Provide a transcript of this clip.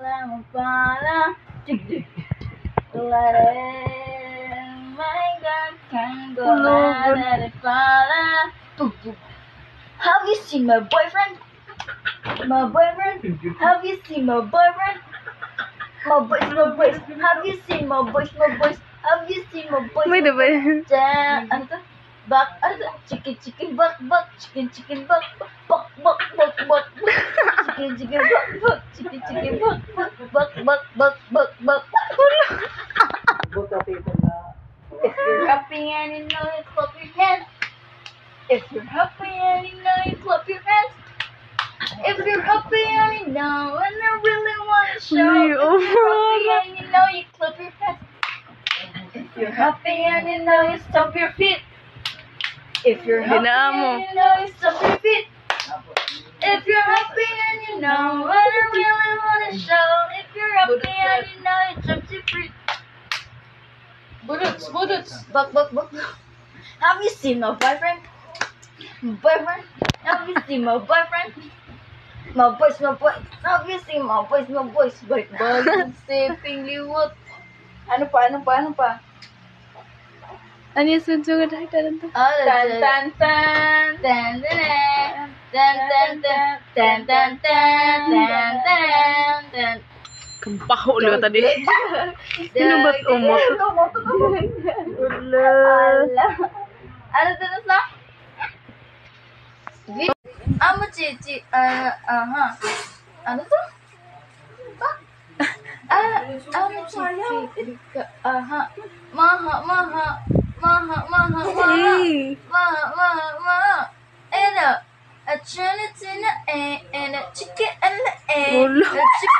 Lama pala, have you seen my boyfriend? My boyfriend? Have you seen my boyfriend? My boys, my boys. Have you seen my boys, my boys? Have you seen my boys? May diba yun? Ano to? Bak, ano to? Chicken, chicken, bak, bak. Chicken, chicken, bak, bak, bak, bak, bak, bak. Chicken, chicken, bak, bak. Chicken, chicken, bak, bak, bak, bak, bak, bak, bak. If you're happy and you know it, clap your hands. If you're happy and you know it, clap your hands. If you're happy and you know and I really want to show. If you're happy and you know you clap your hands. If you're happy and you know you stomp your feet. If you're happy and you know you stomp your feet. If you're happy and you know and I really want to show. If you're happy and you know you jump your feet. Buduts, buduts. Bak, bak, bak. Have you seen my boyfriend? My boyfriend? Have you seen my boyfriend? My boys, my boys. Have you seen my boys, my boys? Balik-balik siping liwat. Ano pa, ano pa, ano pa? Ano yung sunsungan na ito? Tan, tan, tan. Tan, tan, tan, tan, tan, tan, tan, tan, tan, tan. Kampaho ulo tadi. Sino ba't umot? Ala. Ano to na? Amo cici. Aha. Ano to? Amo cici. Aha. Maha, maha. Maha, maha, maha. Hey. Maha, maha, maha. And a tuna, and a chicken, and a Ulo. chicken.